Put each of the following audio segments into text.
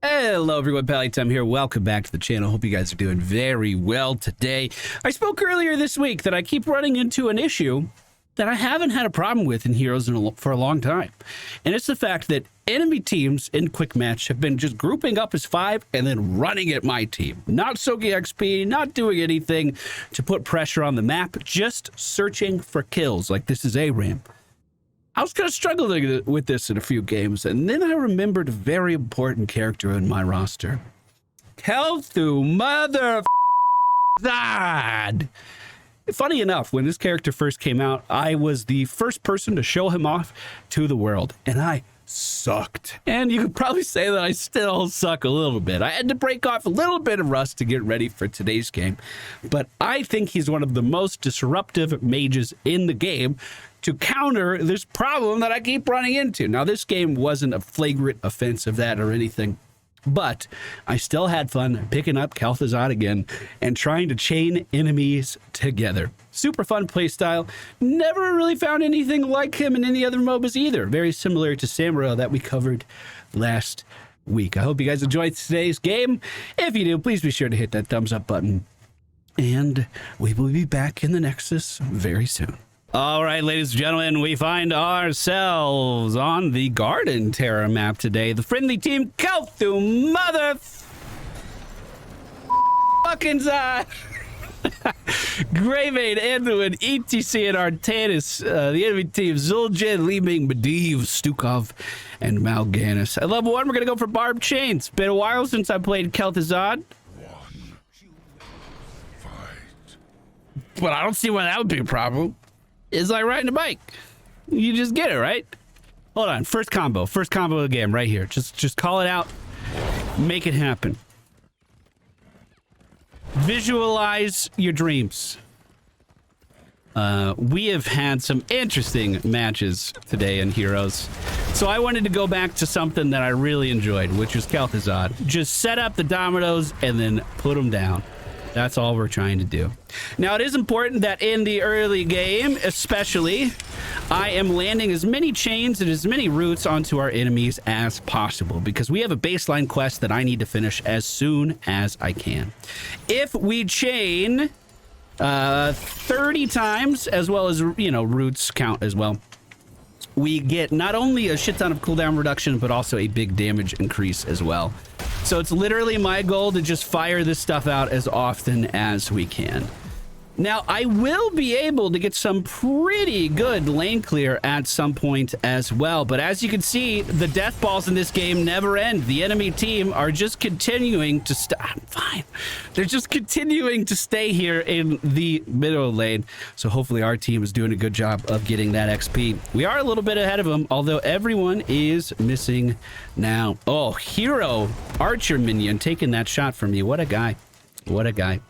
Hello everyone, MFPallytime here. Welcome back to the channel. Hope you guys are doing very well today. I spoke earlier this week that I keep running into an issue that I haven't had a problem with in Heroes for a long time. And it's the fact that enemy teams in Quick Match have been just grouping up as 5 and then running at my team. Not soaking XP, not doing anything to put pressure on the map, just searching for kills like this is ARAM. I was kind of struggling with this in a few games, and then I remembered a very important character in my roster. Kel'Thuzad. Funny enough, when this character first came out, I was the first person to show him off to the world, and I sucked. And you could probably say that I still suck a little bit. I had to break off a little bit of rust to get ready for today's game, but I think he's one of the most disruptive mages in the game to counter this problem that I keep running into. Now, this game wasn't a flagrant offense of that or anything, but I still had fun picking up Kel'Thuzad again and trying to chain enemies together. Super fun playstyle. Never really found anything like him in any other MOBAs either. Very similar to Samurai that we covered last week. I hope you guys enjoyed today's game. If you do, please be sure to hit that thumbs up button. And we will be back in the Nexus very soon. All right, ladies and gentlemen, we find ourselves on the Garden Terror map today. The friendly team, Kel'Thuzad, mother fucking Zod. Greymane, Anduin, ETC, and Artanis. The enemy team, Zul'jin, Li-Ming, Medivh, Stukov, and Mal'Ganis. At level 1, we're going to go for Barbed Chains. Been a while since I played Kel'Thuzad, but I don't see why that would be a problem. It's like riding a bike. You just get it, right? Hold on. First combo of the game right here. Just call it out. Make it happen. Visualize your dreams. We have had some interesting matches today in Heroes. So I wanted to go back to something that I really enjoyed, which was Kel'Thuzad. Just set up the dominoes and then put them down. That's all we're trying to do. Now, it is important that in the early game, especially, I am landing as many chains and as many routes onto our enemies as possible, because we have a baseline quest that I need to finish as soon as I can. If we chain 30 times, as well as, you know, routes count as well, we get not only a shit ton of cooldown reduction, but also a big damage increase as well. So it's literally my goal to just fire this stuff out as often as we can. Now, I will be able to get some pretty good lane clear at some point as well. But as you can see, the death balls in this game never end. The enemy team are just continuing to I'm fine. They're just continuing to stay here in the middle lane. So hopefully our team is doing a good job of getting that XP. We are a little bit ahead of them, although everyone is missing now. Oh, hero archer minion taking that shot from you. What a guy. What a guy.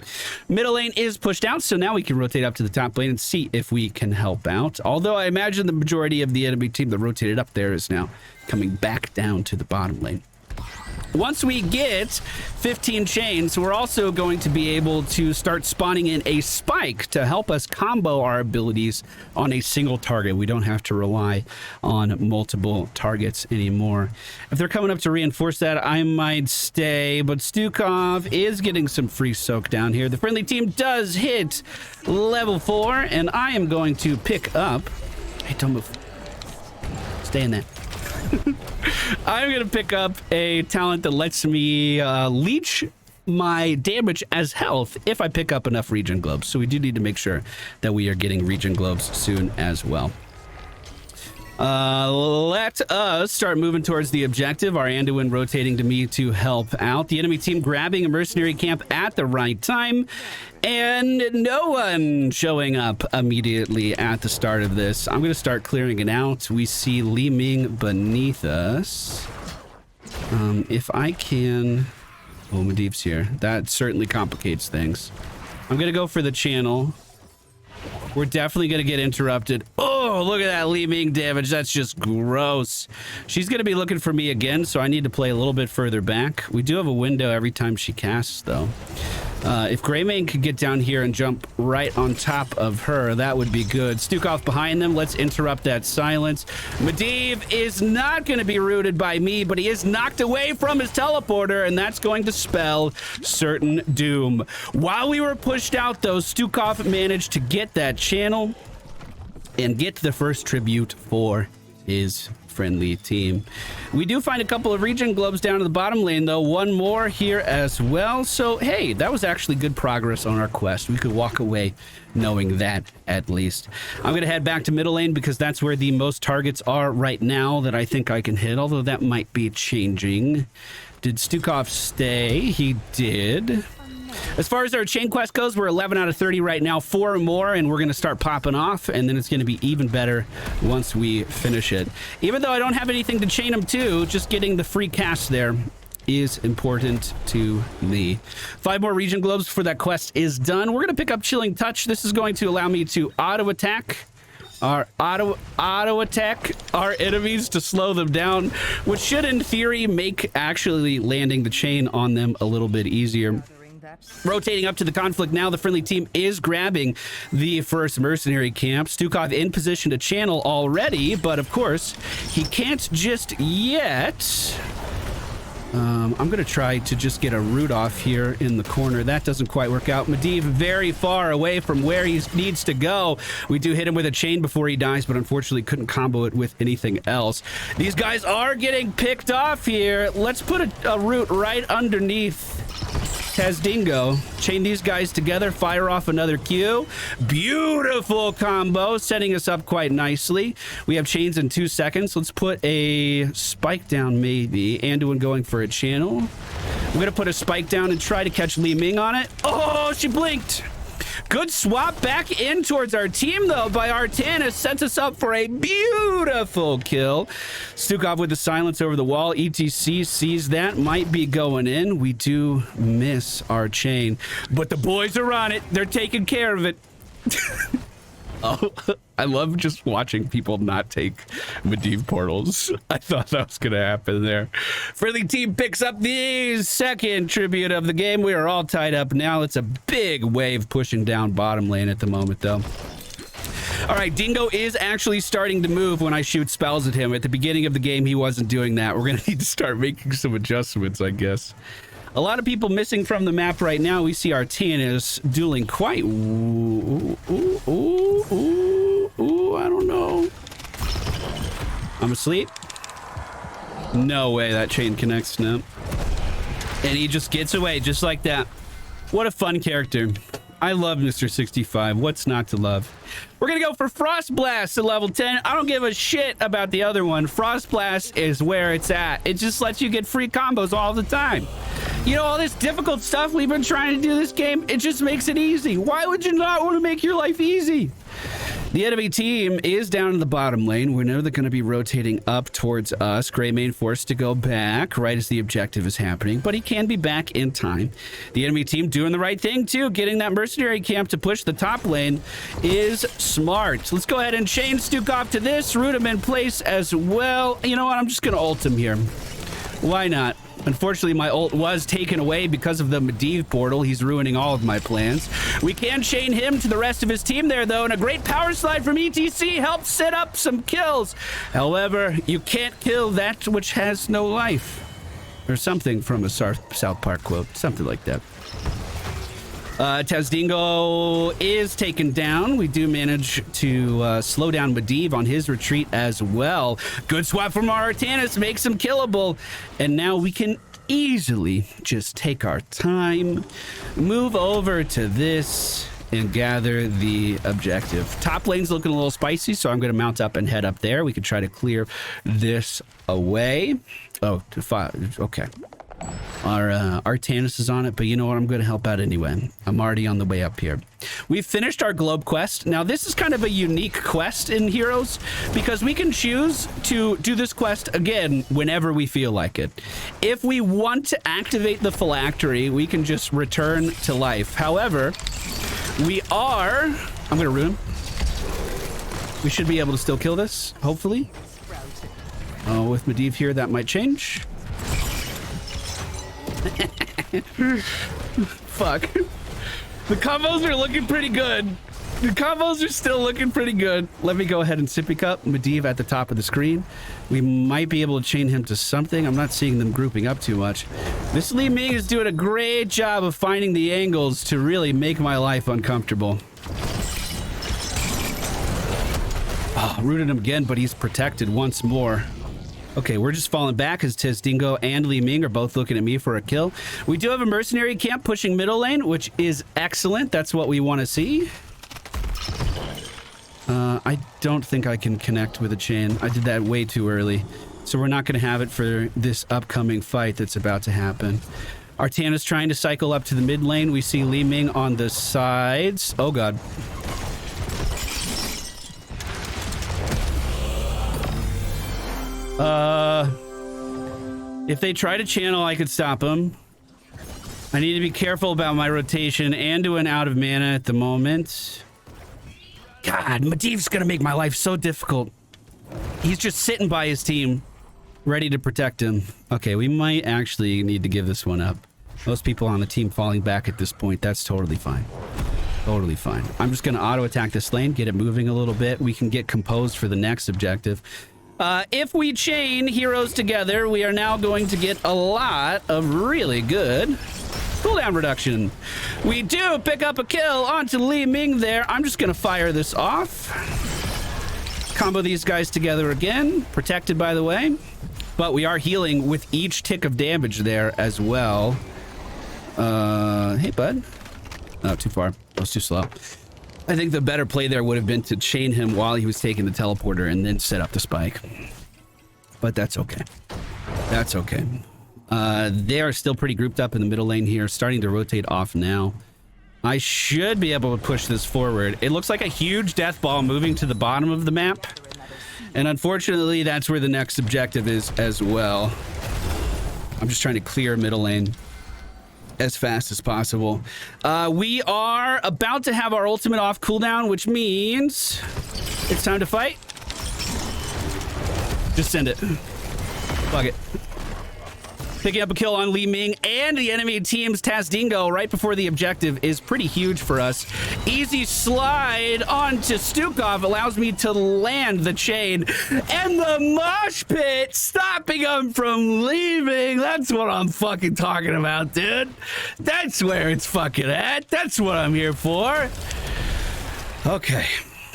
Middle lane is pushed out, so now we can rotate up to the top lane and see if we can help out. Although I imagine the majority of the enemy team that rotated up there is now coming back down to the bottom lane. Once we get 15 chains, we're also going to be able to start spawning in a spike to help us combo our abilities on a single target. We don't have to rely on multiple targets anymore. If they're coming up to reinforce that, I might stay, but Stukov is getting some free soak down here. The friendly team does hit level 4, and I am going to pick up... Hey, don't move. Stay in that. I'm going to pick up a talent that lets me leech my damage as health if I pick up enough regen globes. So we do need to make sure that we are getting regen globes soon as well. Let us start moving towards the objective. Our Anduin rotating to me to help out. The enemy team grabbing a mercenary camp at the right time. And no one showing up immediately at the start of this. I'm going to start clearing it out. We see Li-Ming beneath us. If I can... Oh, Medivh's here. That certainly complicates things. I'm going to go for the channel. We're definitely going to get interrupted. Oh, look at that Li-Ming damage. That's just gross. She's going to be looking for me again, so I need to play a little bit further back. We do have a window every time she casts, though. If Greymane could get down here and jump right on top of her, that would be good. Stukov behind them. Let's interrupt that silence. Medivh is not going to be rooted by me, but he is knocked away from his teleporter, and that's going to spell certain doom. While we were pushed out, though, Stukov managed to get that channel and get the first tribute for his friendly team. We do find a couple of regen globes down to the bottom lane, though. One more here as well. So, hey, that was actually good progress on our quest. We could walk away knowing that, at least. I'm going to head back to middle lane because that's where the most targets are right now that I think I can hit, although that might be changing. Did Stukov stay? He did. As far as our chain quest goes, we're 11 out of 30 right now. 4 more, and we're going to start popping off, and then it's going to be even better once we finish it. Even though I don't have anything to chain them to, just getting the free cast there is important to me. 5 more region globes before that quest is done. We're going to pick up Chilling Touch. This is going to allow me to auto attack our enemies to slow them down, which should in theory make actually landing the chain on them a little bit easier. Rotating up to the conflict now, the friendly team is grabbing the first mercenary camp. Stukov in position to channel already, but of course he can't just yet. I'm going to try to just get a root off here in the corner. That doesn't quite work out. Medivh very far away from where he needs to go. We do hit him with a chain before he dies, but unfortunately couldn't combo it with anything else. These guys are getting picked off here. Let's put a root right underneath Tazdingo. Chain these guys together, fire off another Q. Beautiful combo, setting us up quite nicely. We have chains in 2 seconds. Let's put a spike down maybe. Anduin going for a channel. I'm going to put a spike down and try to catch Li Ming on it. Oh, she blinked. Good swap back in towards our team, though, by Artanis. Sets us up for a beautiful kill. Stukov with the silence over the wall. ETC sees that. Might be going in. We do miss our chain. But the boys are on it. They're taking care of it. Oh, I love just watching people not take Medivh portals. I thought that was going to happen there. Friendly team picks up the second tribute of the game. We are all tied up now. It's a big wave pushing down bottom lane at the moment, though. All right, Dingo is actually starting to move when I shoot spells at him. At the beginning of the game, he wasn't doing that. We're going to need to start making some adjustments, I guess. A lot of people missing from the map right now. We see Artanis dueling quite... I don't know. I'm asleep. No way that chain connects now. And he just gets away just like that. What a fun character. I love Mr. 65. What's not to love? We're going to go for Frost Blast at level 10. I don't give a shit about the other one. Frost Blast is where it's at. It just lets you get free combos all the time. You know, all this difficult stuff we've been trying to do this game, it just makes it easy. Why would you not want to make your life easy? The enemy team is down in the bottom lane. We know they're going to be rotating up towards us. Greymane forced to go back right as the objective is happening, but he can be back in time. The enemy team doing the right thing, too. Getting that mercenary camp to push the top lane is smart. Let's go ahead and chain Stukov to this. Root him in place as well. You know what? I'm just going to ult him here. Why not? Unfortunately, my ult was taken away because of the Medivh portal. He's ruining all of my plans. We can chain him to the rest of his team there, though, and a great power slide from ETC helps set up some kills. However, you can't kill that which has no life. Or something from a South Park quote. Something like that. Tazdingo is taken down. We do manage to slow down Medivh on his retreat as well. Good swap from Artanis, makes him killable. And now we can easily just take our time, move over to this, and gather the objective. Top lane's looking a little spicy, so I'm going to mount up and head up there. We can try to clear this away. Oh, to 5. Okay. Our Artanis is on it, but you know what? I'm going to help out anyway. I'm already on the way up here. We've finished our globe quest. Now, this is kind of a unique quest in Heroes because we can choose to do this quest again whenever we feel like it. If we want to activate the phylactery, we can just return to life. However, we are... I'm going to ruin. We should be able to still kill this, hopefully. Oh, with Medivh here, that might change. Fuck. The combos are looking pretty good. The combos are still looking pretty good. Let me go ahead and sippy cup Medivh at the top of the screen. We might be able to chain him to something. I'm not seeing them grouping up too much. This Li Ming is doing a great job of finding the angles to really make my life uncomfortable. Oh, rooted him again, but he's protected once more. Okay, we're just falling back as Dingo and Li Ming are both looking at me for a kill. We do have a mercenary camp pushing middle lane, which is excellent. That's what we want to see. I don't think I can connect with a chain. I did that way too early. So we're not going to have it for this upcoming fight that's about to happen. Artana's trying to cycle up to the mid lane. We see Li Ming on the sides. Oh, God. If they try to channel, I could stop them. I need to be careful about my rotation and doing out of mana at the moment. God, Medivh's gonna make my life so difficult. He's just sitting by his team, ready to protect him. Okay, we might actually need to give this one up. Most people on the team falling back at this point, that's totally fine. Totally fine. I'm just gonna auto attack this lane, get it moving a little bit. We can get composed for the next objective. If we chain heroes together, we are now going to get a lot of really good cooldown reduction. We do pick up a kill onto Li Ming there. I'm just gonna fire this off. Combo these guys together again. Protected, by the way. But we are healing with each tick of damage there as well. Hey, bud. Oh, too far. That was too slow. I think the better play there would have been to chain him while he was taking the teleporter and then set up the spike. But that's okay. That's okay. They are still pretty grouped up in the middle lane here, starting to rotate off now. I should be able to push this forward. It looks like a huge death ball moving to the bottom of the map. And unfortunately, that's where the next objective is as well. I'm just trying to clear middle lane as fast as possible. We are about to have our ultimate off cooldown, which means it's time to fight. Just send it. Fuck it. Picking up a kill on Li Ming and the enemy team's Dingo right before the objective is pretty huge for us. Easy slide onto Stukov allows me to land the chain, and the mosh pit stopping him from leaving. That's what I'm fucking talking about, dude. That's where it's fucking at. That's what I'm here for. Okay.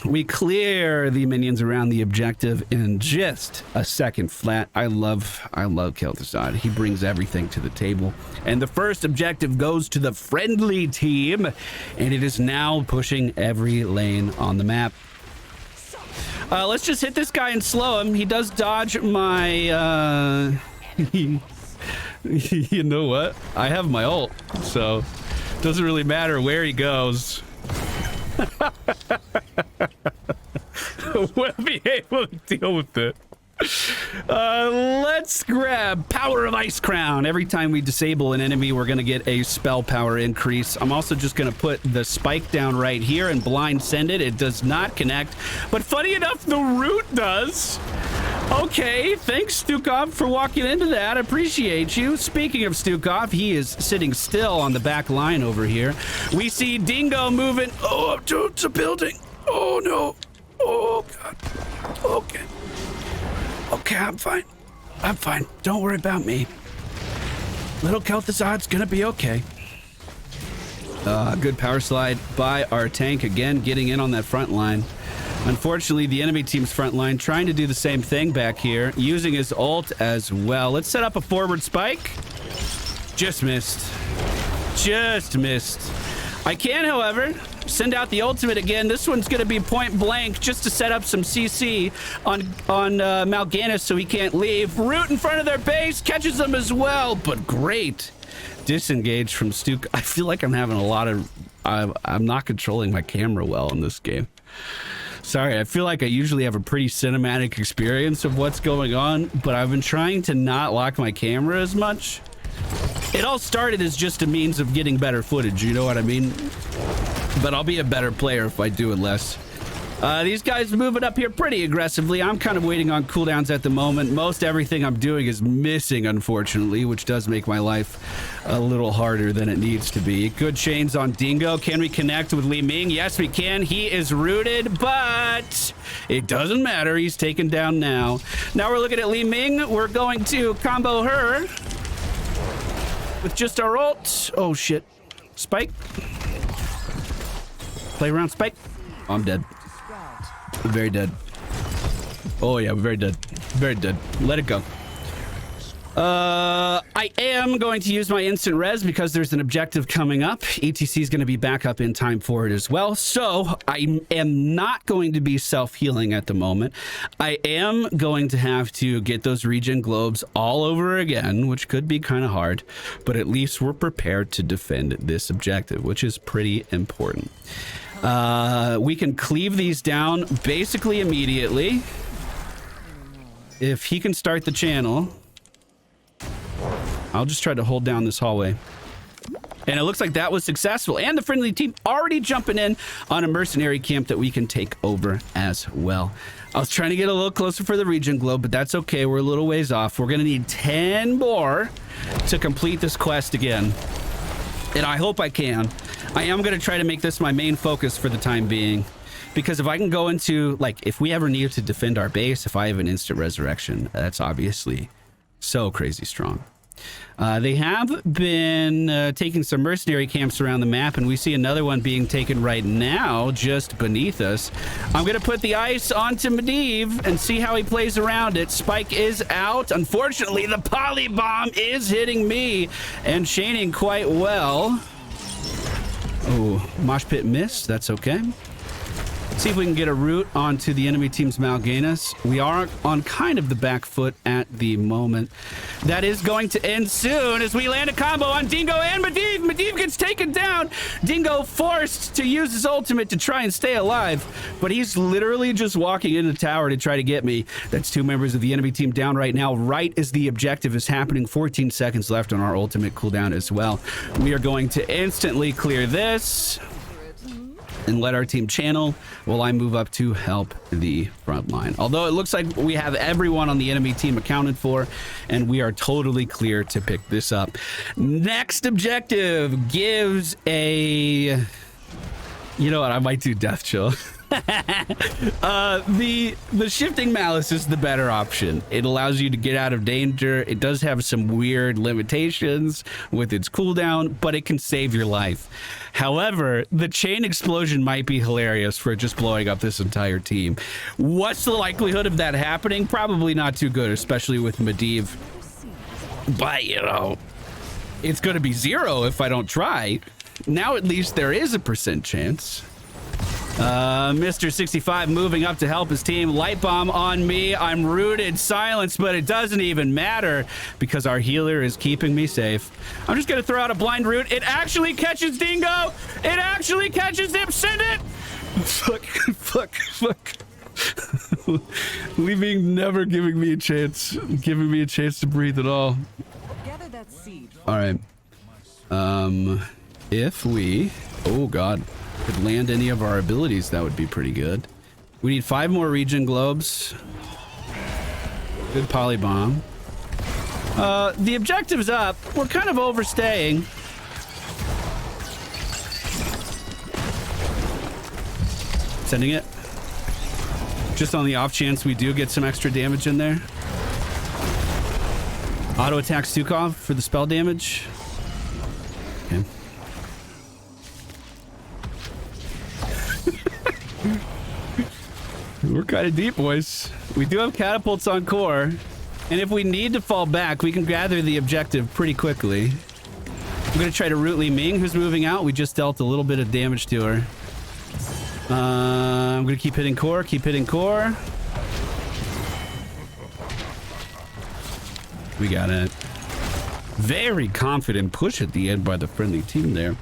We clear the minions around the objective in just a second flat. I love Kel'Thuzad. He brings everything to the table. And the first objective goes to the friendly team, and it is now pushing every lane on the map. Let's just hit this guy and slow him. He does dodge my, you know what? I have my ult, so it doesn't really matter where he goes. We'll be able to deal with it. Let's grab Power of Ice Crown. Every time we disable an enemy, we're going to get a spell power increase. I'm also just going to put the spike down right here and blind send it. It does not connect, but funny enough, the root does. Okay, thanks, Stukov, for walking into that. Appreciate you. Speaking of Stukov, he is sitting still on the back line over here. We see Dingo moving. Oh, dude, it's a building. Oh, no. Oh, God. Okay. Okay, I'm fine. I'm fine. Don't worry about me. Little Kel'Thuzad's gonna be okay. Good power slide by our tank again, getting in on that front line. Unfortunately, the enemy team's front line trying to do the same thing back here, using his ult as well. Let's set up a forward spike. Just missed. Just missed. I can, however, send out the ultimate again. This one's going to be point blank just to set up some CC on Mal'Ganis so he can't leave. Root in front of their base, catches them as well, but great disengage from Stuk. I feel like I'm having a lot of... I'm not controlling my camera well in this game. Sorry, I feel like I usually have a pretty cinematic experience of what's going on, but I've been trying to not lock my camera as much. It all started as just a means of getting better footage, you know what I mean? But I'll be a better player if I do it less. These guys moving up here pretty aggressively. I'm kind of waiting on cooldowns at the moment. Most everything I'm doing is missing, unfortunately, which does make my life a little harder than it needs to be. Good chains on Dingo. Can we connect with Li Ming? Yes, we can. He is rooted, but it doesn't matter. He's taken down now. Now we're looking at Li Ming. We're going to combo her with just our ult. Oh, shit. Spike. Play around, Spike. Oh, I'm dead. I'm very dead. Oh, yeah, very dead. Very dead. Let it go. I am going to use my instant res because there's an objective coming up. ETC is going to be back up in time for it as well. So I am not going to be self-healing at the moment. I am going to have to get those regen globes all over again, which could be kind of hard, but at least we're prepared to defend this objective, which is pretty important. We can cleave these down basically immediately. If he can start the channel, I'll just try to hold down this hallway. And it looks like that was successful. And the friendly team already jumping in on a mercenary camp that we can take over as well. I was trying to get a little closer for the regen globe, but that's okay. We're a little ways off. We're going to need 10 more to complete this quest again. And I hope I can. I am going to try to make this my main focus for the time being. Because if I can go into, like, if we ever need to defend our base, if I have an instant resurrection, that's obviously so crazy strong. They have been taking some mercenary camps around the map, and we see another one being taken right now just beneath us. I'm going to put the ice onto Medivh and see how he plays around it. Spike is out. Unfortunately, the poly bomb is hitting me and chaining quite well. Oh, mosh pit missed. That's okay. See if we can get a root onto the enemy team's Mal'Ganis. We are on kind of the back foot at the moment. That is going to end soon as we land a combo on Dingo and Medivh. Medivh gets taken down. Dingo forced to use his ultimate to try and stay alive, but he's literally just walking into the tower to try to get me. That's two members of the enemy team down right now, right as the objective is happening. 14 seconds left on our ultimate cooldown as well. We are going to instantly clear this and let our team channel while I move up to help the front line. Although it looks like we have everyone on the enemy team accounted for, and we are totally clear to pick this up. Next objective gives a... You know what? I might do Death Chill. The shifting malice is the better option. It allows you to get out of danger. It does have some weird limitations with its cooldown, but it can save your life. However, the chain explosion might be hilarious for just blowing up this entire team. What's the likelihood of that happening? Probably not too good, especially with Medivh. But, you know, it's going to be 0 if I don't try. Now at least there is a % chance. Mr. 65 moving up to help his team. Light bomb on me. I'm rooted, silenced, but it doesn't even matter because our healer is keeping me safe. I'm just going to throw out a blind root. It actually catches Dingo. It actually catches him. Send it. Fuck. Leaving, never giving me a chance to breathe at all. All right. If we, oh God, could land any of our abilities, that would be pretty good. We need 5 more regen globes. Good poly bomb. The objective's up. We're kind of overstaying. Sending it. Just on the off chance we do get some extra damage in there. Auto attack Stukov for the spell damage. Okay. We're kind of deep, boys. We do have catapults on core, and if we need to fall back, we can gather the objective pretty quickly. I'm going to try to root Li Ming, who's moving out. We just dealt a little bit of damage to her. I'm going to keep hitting core, We got it. Very confident push at the end by the friendly team there.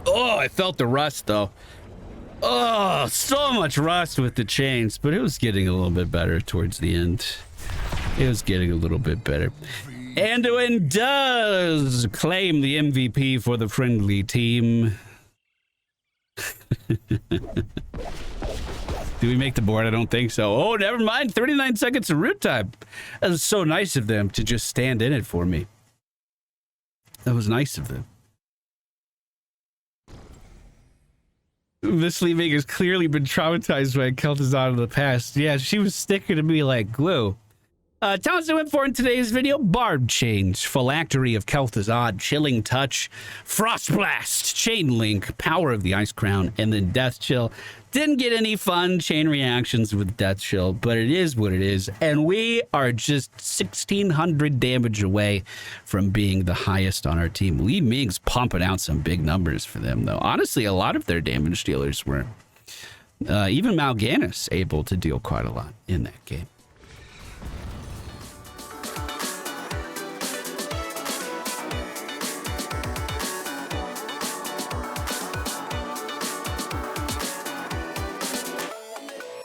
Oh, I felt the rust, though. Oh, so much rust with the chains, but it was getting a little bit better towards the end. It was getting a little bit better. Anduin does claim the MVP for the friendly team. Do we make the board? I don't think so. Oh, never mind. 39 seconds of root time. That was so nice of them to just stand in it for me. That was nice of them. Miss Leaving has clearly been traumatized by Kel'Thuzad in the past. Yeah, she was sticking to me like glue. Townsend went for in today's video: Barb Change, Phylactery of Kel'Thuzad, Chilling Touch, Frost Blast, Chain Link, Power of the Ice Crown, and then Death Chill. Didn't get any fun chain reactions with Death Chill, but it is what it is. And we are just 1,600 damage away from being the highest on our team. Li Ming's pumping out some big numbers for them, though. Honestly, a lot of their damage dealers were. Even Mal'Ganis able to deal quite a lot in that game.